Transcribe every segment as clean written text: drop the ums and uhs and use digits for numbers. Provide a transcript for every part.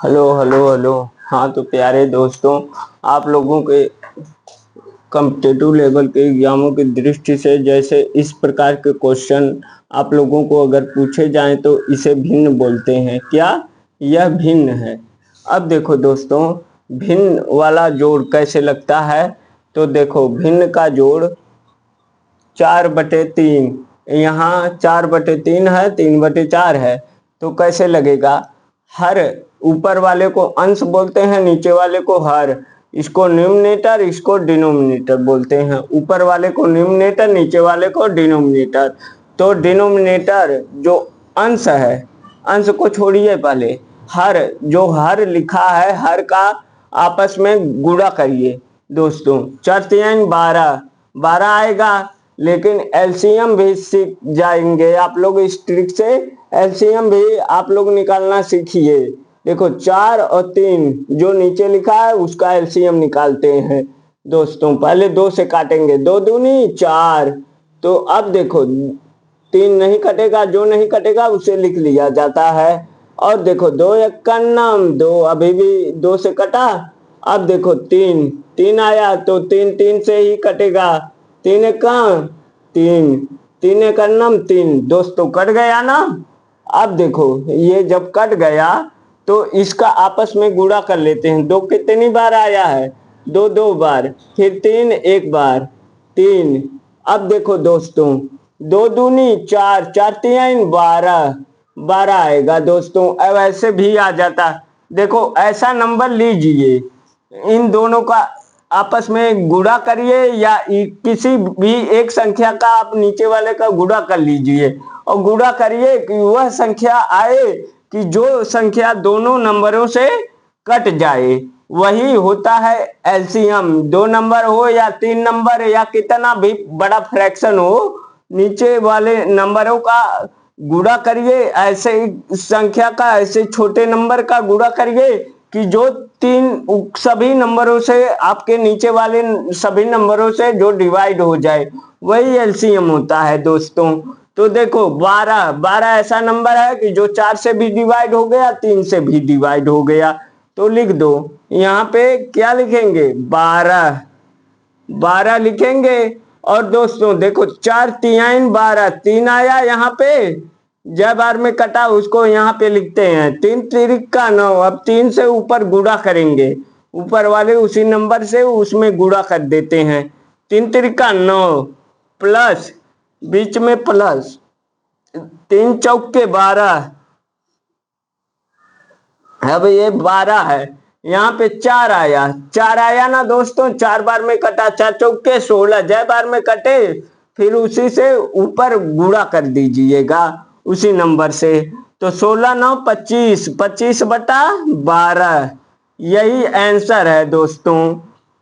Hello hello hello. हाँ तो प्यारे दोस्तों, आप लोगों के कॉम्पिटिटिव लेवल के एग्जामों की दृष्टि से जैसे इस प्रकार के क्वेश्चन आप लोगों को अगर पूछे जाएं तो इसे भिन्न बोलते हैं। क्या यह भिन्न है? अब देखो दोस्तों, भिन्न वाला जोड़ कैसे लगता है। तो देखो, भिन्न का जोड़ 4/3, यहाँ 4/3 है, 3/4 है। तो कैसे लगेगा? हर ऊपर वाले को अंश बोलते हैं, नीचे वाले को हर। इसको न्यूमरेटर, इसको डिनोमिनेटर बोलते हैं। ऊपर वाले को न्यूमरेटर, नीचे वाले को डिनोमिनेटर। तो डिनोमिनेटर जो अंश है, अंश को छोड़िए, पहले हर, जो हर लिखा है, हर का आपस में गुणा करिए दोस्तों। 4×3 12, 12 आएगा। लेकिन एलसीएम भी सीख जाएंगे आप लोग इस ट्रिक से। एलसीएम भी आप लोग निकालना सीखिए। देखो 4 और 3 जो नीचे लिखा है उसका एलसीएम निकालते हैं दोस्तों। पहले 2 से काटेंगे, 2 दूनी 4। तो अब देखो 3 नहीं कटेगा, जो नहीं कटेगा उसे लिख लिया जाता है। और देखो 2 एक का नाम 2, अभी भी 2 से कटा। अब देखो 3, 3 आया तो 3 3 से ही कटेगा। 3 एक का 3, 3 एक का नाम 3। दोस्तों कट गया ना। अब देखो ये जब कट गया तो इसका आपस में गुणा कर लेते हैं। 2 कितनी बार आया है? 2 2 बार, फिर 3 एक बार, 3। अब देखो दोस्तों, 2 दूनी 4, 4×3 12, 12 आएगा दोस्तों। अब ऐसे भी आ जाता। देखो ऐसा नंबर लीजिए, इन दोनों का आपस में गुणा करिए, या किसी भी एक संख्या का आप नीचे वाले का गुणा कर लीजिए और गुणा करिए कि वह संख्या आए कि जो संख्या दोनों नंबरों से कट जाए, वही होता है एलसीएम। 2 नंबर हो या 3 नंबर या कितना भी बड़ा फ्रैक्शन हो, नीचे वाले नंबरों का गुणा करिए, ऐसे संख्या का ऐसे छोटे नंबर का गुणा करिए कि जो सभी नंबरों से, आपके नीचे वाले सभी नंबरों से जो डिवाइड हो जाए, वही एलसीएम होता है दोस्तों। तो देखो 12, 12 ऐसा नंबर है कि जो 4 से भी डिवाइड हो गया, 3 से भी डिवाइड हो गया। तो लिख दो, यहाँ पे क्या लिखेंगे? 12, 12 लिखेंगे। और दोस्तों देखो 4×3 12, 3 आया यहाँ पे। जब बार में कटा उसको यहाँ पे लिखते हैं 3×3 9। अब 3 से ऊपर गुणा करेंगे, ऊपर वाले उसी नंबर से उसमें गुणा कर देते हैं। 3×3 9 प्लस, बीच में प्लस, 3×4 12। अब ये 12 है, यहाँ पे 4 आया, 4 आया ना दोस्तों। 4 बार में कटा, 4×4 16। जय बार में कटे फिर उसी से ऊपर गुणा कर दीजिएगा उसी नंबर से। तो 16×9 25, 25/12 यही आंसर है दोस्तों।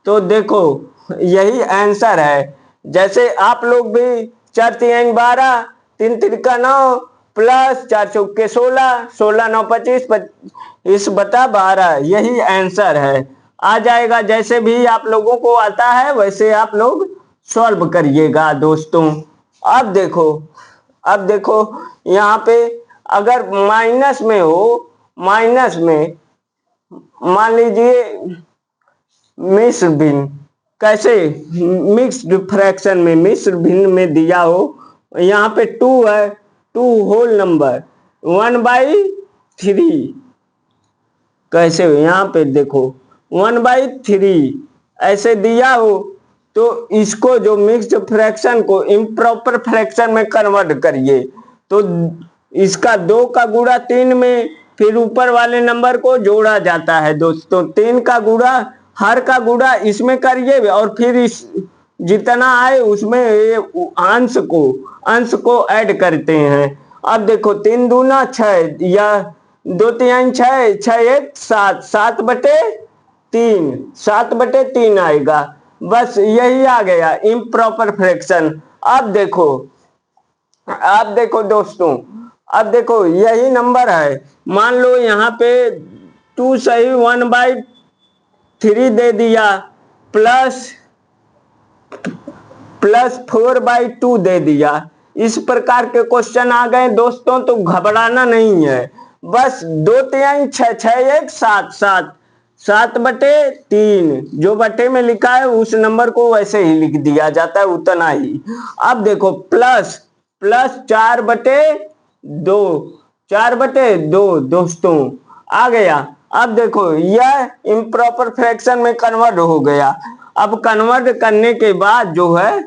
तो देखो यही आंसर है। जैसे आप लोग भी 4×3 12, 3×3 9 प्लस 4×4 16, 16×9 25, 25/12 यही आंसर है। आ जाएगा, जैसे भी आप लोगों को आता है वैसे आप लोग सॉल्व करिएगा दोस्तों। अब देखो, अब देखो यहाँ पे अगर माइनस में हो, माइनस में मान लीजिए मिश्र भिन्न, कैसे? मिक्स्ड फ्रैक्शन में, मिश्र भिन्न में दिया हो, यहाँ पे 2 है, 2 होल नंबर 1/3। कैसे? यहाँ पे देखो 1/3 ऐसे दिया हो, तो इसको जो मिक्स्ड फ्रैक्शन को इम्प्रॉपर फ्रैक्शन में कन्वर्ट करिए। तो इसका 2 का गुणा 3 में, फिर ऊपर वाले नंबर को जोड़ा जाता है दोस्तों। 3 का गुणा, हर का गुणा इसमें करिए और फिर इस जितना आए उसमें ये अंश को ऐड करते हैं। अब देखो 3 दूना 6, या 2×3 6, 6×1 7, 7/3, 7/3 आएगा। बस यही आ गया इम्प्रॉपर फ्रैक्शन। अब देखो, अब देखो दोस्तों, अब देखो यही नंबर है। मान लो यहाँ पे 2 सही 1/3 दे दिया, प्लस 4/2 दे दिया। इस प्रकार के क्वेश्चन आ गए दोस्तों, तो घबराना नहीं है। बस 2 6 6 1 7 7 7/3 जो बटे में लिखा है उस नंबर को वैसे ही लिख दिया जाता है, उतना ही। अब देखो प्लस प्लस 4/2 4/2 दोस्तों आ गया। अब देखो यह इम्प्रॉपर फ्रैक्शन में कन्वर्ट हो गया। अब कन्वर्ट करने के बाद जो है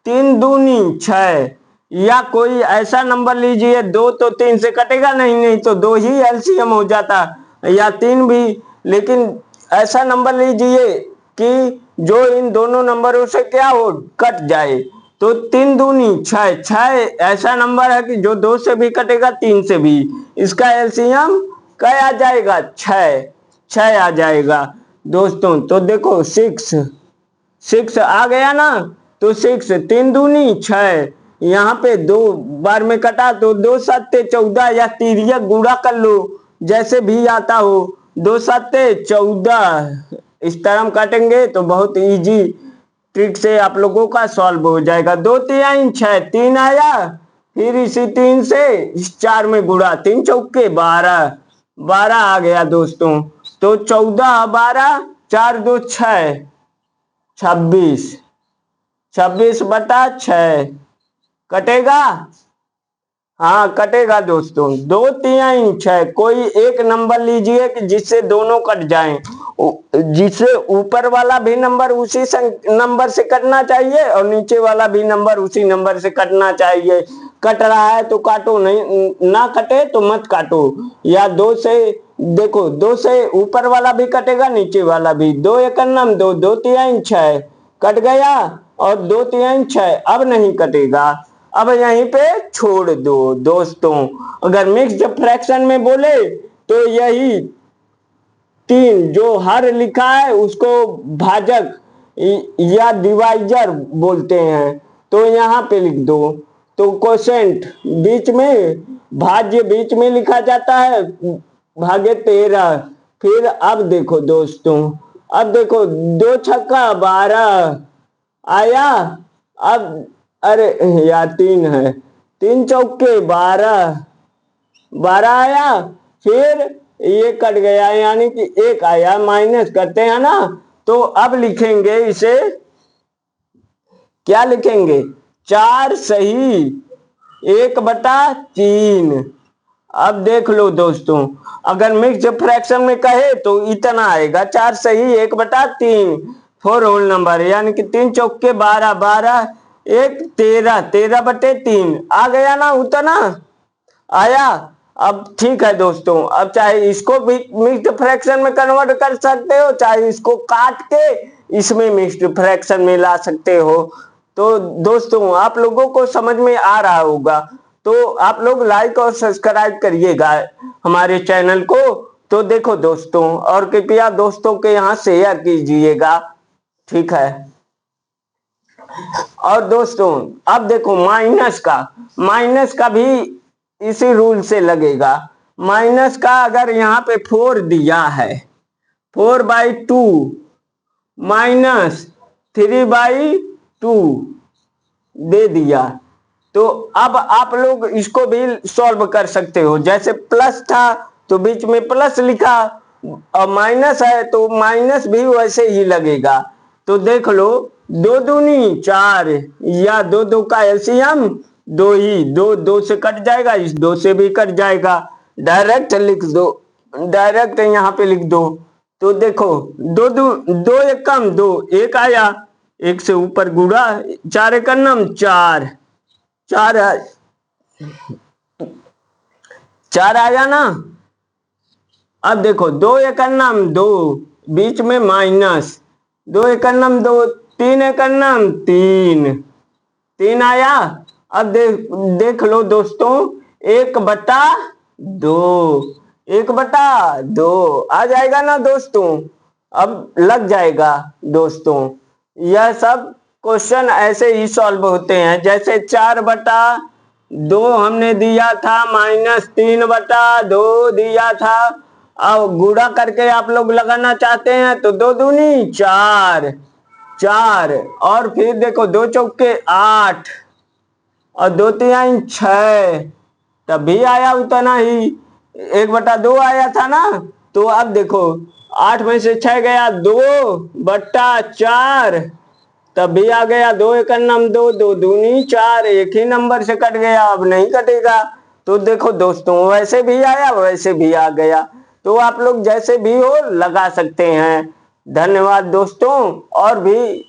3 दूनी 6 या कोई ऐसा नंबर लीजिए, 2 तो 3 से कटेगा नहीं, नहीं तो 2 ही एलसीएम हो जाता, या 3 भी। लेकिन ऐसा नंबर लीजिए कि जो इन दोनों नंबरों से क्या हो, कट जाए। तो 3 दूनी 6 6 ऐसा नंबर है कि जो 2 से भी कटेगा, 3 से भी। इसका एलसीएम क्या आ जाएगा, 6 6 आ जाएगा दोस्तों। तो देखो 6 आ गया ना, तो 6 3 दूनी 6, यहाँ पे 2 बार में कटा तो 2 7 14 या तिर्यक गुणा कर लो, जैसे भी आता हो। 2 7 14 इस तरह हम काटेंगे तो बहुत इजी ट्रिक से आप लोगों का सॉल्व हो जाएगा। 2 3 6 3 आया, फिर इसी 3 से इस 4 में गुणा, 3 चौके 12 12 आ गया दोस्तों। तो 14 12 4 2 6 26 26/6 कटेगा। हाँ कटेगा दोस्तों। 2 3 6 कोई एक नंबर लीजिए कि जिससे दोनों कट जाएं, जिससे ऊपर वाला भी नंबर उसी नंबर से कटना चाहिए और नीचे वाला भी नंबर उसी नंबर से कटना चाहिए। कट रहा है तो काटो, नहीं ना कटे तो मत काटो। या 2 से देखो, 2 से ऊपर वाला भी कटेगा, नीचे वाला भी। 2 1 9 2 2 3 6 कट गया, और 2 3 6 अब नहीं कटेगा। अब यहीं पे छोड़ दो दोस्तों। अगर मिक्स्ड फ्रैक्शन में बोले तो यही 3 जो हर लिखा है उसको भाजक या डिवाइजर बोलते हैं, तो यहाँ पे लिख दो। तो कोसेंट बीच में, भाज्य बीच में लिखा जाता है, भागे 13। फिर अब देखो दोस्तों, अब देखो 2 छक्का 12 आया। अब अरे यार 3 है, 3 चौके 12 12 आया, फिर ये कट गया, यानी कि 1 आया, माइनस करते हैं ना। तो अब लिखेंगे इसे, क्या लिखेंगे, 4 सही 1/3। अब देख लो दोस्तों, अगर मिक्स फ्रैक्शन में कहे तो इतना आएगा, 4 सही 1/3 4 होल नंबर, यानी कि 3 चौके 12 12 1 13 13/3 आ गया ना, उतना आया। अब ठीक है दोस्तों, अब चाहे इसको भी मिक्स्ड फ्रैक्शन में कन्वर्ट कर सकते हो, चाहे इसको काट के इसमें मिक्स्ड फ्रैक्शन में ला सकते हो। तो दोस्तों आप लोगों को समझ में आ रहा होगा, तो आप लोग लाइक और सब्सक्राइब करिएगा हमारे चैनल को। तो देखो दोस्तों, और कृपया दोस्तों के यहाँ शेयर कीजिएगा, ठीक है। और दोस्तों अब देखो माइनस का भी इसी रूल से लगेगा। माइनस का अगर यहाँ पे 4 दिया है, 4/2 माइनस 3/2 दे दिया, तो अब आप लोग इसको भी सॉल्व कर सकते हो। जैसे प्लस था तो बीच में प्लस लिखा, और माइनस है तो माइनस भी वैसे ही लगेगा। तो देख लो, 2 दूनी 4, या 2 2 का एलसीएम 2 ही, 2 2 से कट जाएगा, इस 2 से भी कट जाएगा। डायरेक्ट लिख दो, डायरेक्ट यहाँ पे लिख दो। तो देखो 2 2 1 कम 2 1 आया, 1 से ऊपर गुणा, 4 1 9 4 4 आया ना। अब देखो 2 1 9 2 बीच में माइनस, 2 1 9 2 3 1 9 3 3 आया। अब देख लो दोस्तों, 1/2 1/2 आ जाएगा ना दोस्तों। अब लग जाएगा दोस्तों, यह सब क्वेश्चन ऐसे ही सॉल्व होते हैं। जैसे 4/2 हमने दिया था, -3/2 दिया था। अब गुणा करके आप लोग लगाना चाहते हैं तो 2 दूनी 4 4, और फिर देखो 2 चौके 8 और 2 तिहाई 6, तब भी आया उतना ही। 1/2 आया था ना, तो अब देखो 8 में से 6 गया 2/4, तब भी आ गया 2 एकम नम 2, 2 दूनी 4, एक ही नंबर से कट गया, अब नहीं कटेगा। तो देखो दोस्तों, वैसे भी आया वैसे भी आ गया, तो आप लोग जैसे भी हो लगा सकते हैं। धन्यवाद दोस्तों। और भी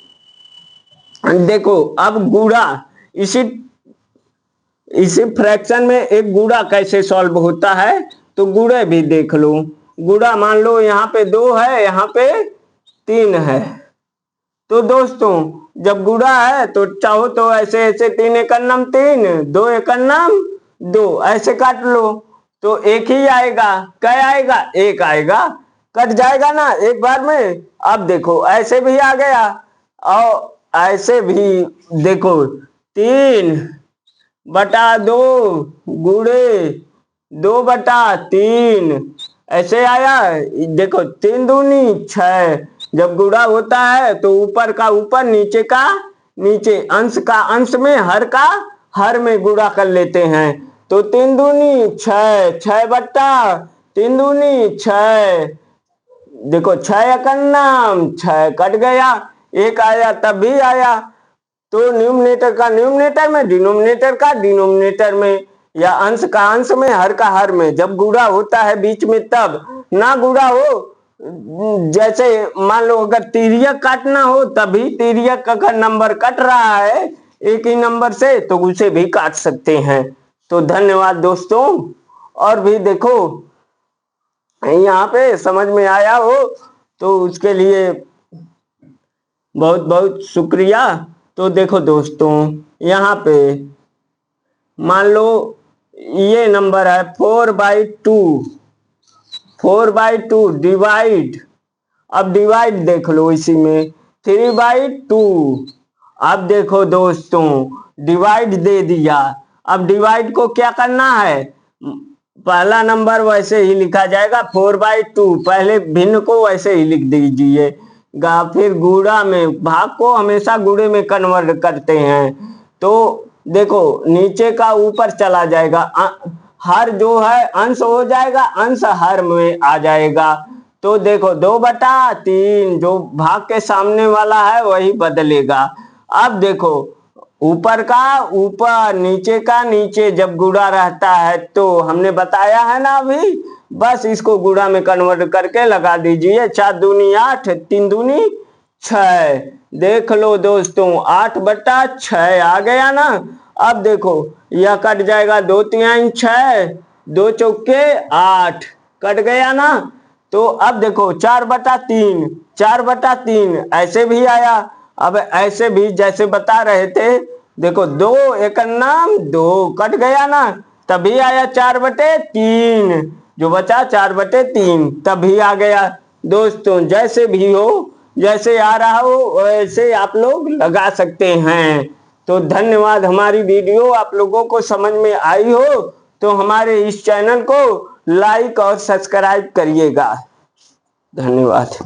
देखो, अब गुणा, इसी इसी फ्रैक्शन में एक गुणा कैसे सॉल्व होता है, तो गुणे भी देख लो। गुणा मान लो यहाँ पे 2 है, यहाँ पे 3 है, तो दोस्तों जब गुणा है तो चाहो तो ऐसे ऐसे 3 एकम नम 3, 2 एकम नम 2 ऐसे काट लो, तो एक ही आएगा। क्या आएगा? एक आएगा, कट जाएगा ना एक बार में। अब देखो ऐसे भी आ गया, और ऐसे भी देखो 3/2 गुणे 2/3 ऐसे आया। देखो 3 दूनी 6, जब गुणा होता है तो ऊपर का ऊपर नीचे का नीचे, अंश का अंश में, हर का हर में गुणा कर लेते हैं। तो 3 दूनी 6, 6/3 दूनी 6, देखो 6 एकम नम 6 कट गया, एक आया तब भी आया। तो न्यूमरेटर का न्यूमरेटर में, डिनोमिनेटर का डिनोमिनेटर में, या अंश का अंश में, हर का हर में। जब गुणा होता है बीच में तब, ना गुणा हो, जैसे मान लो अगर तिर्यक काटना हो तभी, तिर्यक अगर नंबर कट रहा है एक ही नंबर से तो उसे भी काट सकते हैं। तो धन्यवाद दोस्तों। और भी देखो, यहाँ पे समझ में आया हो तो उसके लिए बहुत बहुत शुक्रिया। तो देखो दोस्तों, यहाँ पे मान लो ये नंबर है 4/2, 4/2 डिवाइड, अब डिवाइड देख लो इसी में 3/2। अब देखो दोस्तों, डिवाइड दे दिया, अब डिवाइड को क्या करना है, पहला नंबर वैसे ही लिखा जाएगा 4/2, पहले भिन्न को वैसे ही लिख दीजिएगा। फिर गुणा में, भाग को हमेशा गुणे में कन्वर्ट करते हैं। तो देखो नीचे का ऊपर चला जाएगा, हर जो है अंश हो जाएगा, अंश हर में आ जाएगा। तो देखो 2/3 जो भाग के सामने वाला है वही बदलेगा। अब देखो ऊपर का ऊपर, नीचे का नीचे, जब गुणा रहता है तो हमने बताया है ना अभी, बस इसको गुणा में कन्वर्ट करके लगा दीजिए। 4 दूनी 8, 3 दूनी 6, देख लो दोस्तों 8/6 आ गया ना। अब देखो यह कट जाएगा, 2 तिहाई 6, 2 चौके 8 कट गया ना। तो अब देखो 4/3, 4/3 ऐसे भी आया। अब ऐसे भी जैसे बता रहे थे, देखो 2 एकम नम 2 कट गया ना, तभी आया 4/3, जो बचा 4/3 तभी आ गया। दोस्तों जैसे भी हो, जैसे आ रहा हो वैसे आप लोग लगा सकते हैं। तो धन्यवाद। हमारी वीडियो आप लोगों को समझ में आई हो तो हमारे इस चैनल को लाइक और सब्सक्राइब करिएगा। धन्यवाद।